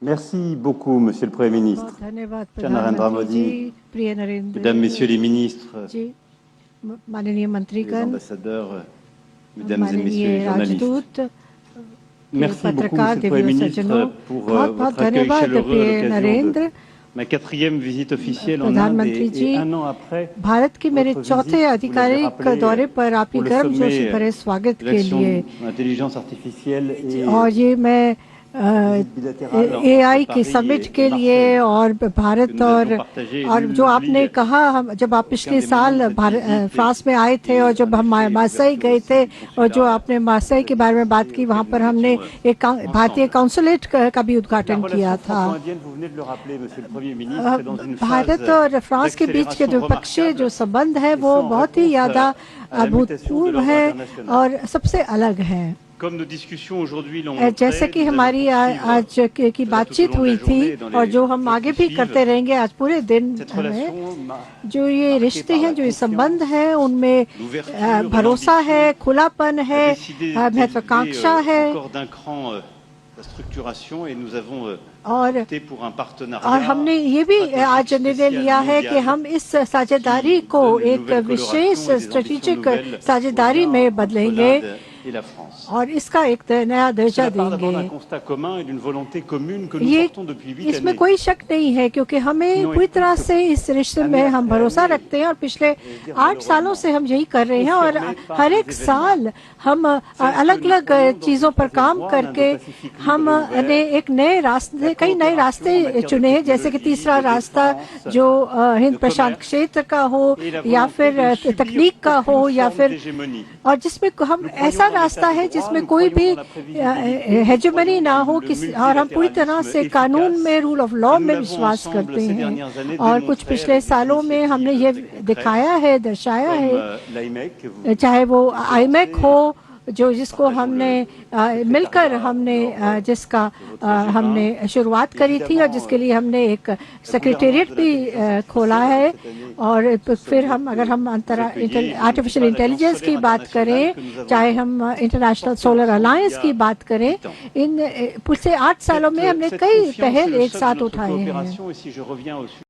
Merci beaucoup, Monsieur le Premier ministre. बहुत धन्यवाद cher Narendra प्रधानमंत्री जी, Modi, प्रिय Narendra Mesdames, Messieurs les ministres, जी, माननीय les मंत्रीगण, ambassadeurs, Mesdames et Messieurs माननीय les journalistes. राजदूत, Merci beaucoup, पत्रकार, Monsieur le Premier दिव्य सज्जनों, ministre, pour बहुत बहुत votre accueil धन्यवाद chaleureux à प्रिय l'occasion Narendra. de ma 4e visite officielle en Inde प्रधानमंत्री et ji, un an après Bharat के मेरे votre चौथे visite, आधिकारिक दौरे पर आपकी pour le गर्मजोशी sommet भरे स्वागत de के l'action लिए, de l'intelligence artificielle et और ये मैं visite bilatérale AI entre की Paris समिट et के लिए Marseille और que Bharat nous avions partagé. और Nul जो आपने n'oublie कहा, हम जब आप पिछले aucun des moments साल de cette visite फ्रांस में आए थे et और जब en हम effet, मार्सेई l'ouverture गए aussi थे du और जो consulat आपने मार्सेई के बारे में बात की, वहाँ auquel पर nous हमने étions, एक भारतीय ensemble. काउंसुलेट का भी La उद्घाटन किया relation था। franco-indienne, vous venez de le rappeler, Monsieur le Premier ministre, est dans une Bharat phase और फ्रांस के बीच के d'accélération द्विपक्षीय जो remarquable संबंध है et वो sans बहुत ही réponse ज्यादा à la mutation de अभूतपूर्व l'ordre है international. और सबसे अलग है। Comme nos discussions aujourd'hui l'ont जैसे montré, कि nous allons हमारी आज poursuivre की cela tout au बातचीत long de हुई la थी journée et dans और les जो हम jours आगे qui भी करते suivent. रहेंगे आज पूरे दिन Cette में। relation जो ये marquée रिश्ते par हैं, la जो ये संबंध confiance, हैं, उनमें l'ouverture, भरोसा है, l'ambition, खुलापन a है, décidé महत्वाकांक्षा d'élever है encore d'un cran la structuration et nous avons और opté pour un partenariat हमने ये भी आज stratégique निर्णय spécial लिया है कि mondial हम इस साझेदारी qui को donne une एक nouvelle विशेष coloration et des strategic ambitions nouvelles साझेदारी au lien में entre बदलेंगे l'Inde et la France. और इसका एक नया दर्जा Cela part d'abord d'un देंगे। constat commun et d'une volonté commune que nous ये portons depuis 8 इसमें années. कोई शक नहीं है, क्योंकि हमें पूरी तरह से इस रिश्ते में हम भरोसा रखते हैं और पिछले 8 सालों से हम यही कर रहे हैं और हर एक साल हम अलग अलग चीजों पर काम करके हमने एक नए रास्ते, कई नए रास्ते चुने हैं, जैसे कि तीसरा रास्ता जो हिंद प्रशांत क्षेत्र का हो या फिर तकनीक का हो या फिर, और जिसमें हम ऐसा रास्ता है जिसमें कोई भी हेजेमनी ना हो किसी, और हम पूरी तरह से कानून में, रूल ऑफ लॉ में विश्वास करते हैं। और कुछ पिछले सालों में हमने ये दिखाया है, दर्शाया है, चाहे वो आईमेक हो, जिसको हमने मिलकर जिसका हमने शुरुआत करी थी और जिसके लिए हमने एक सेक्रेटेरिएट भी खोला है। और फिर अगर हम आर्टिफिशियल इंटेलिजेंस की बात करें, चाहे हम इंटरनेशनल सोलर अलायंस की बात करें, इन पिछले 8 सालों में हमने कई पहल एक साथ उठाए हैं।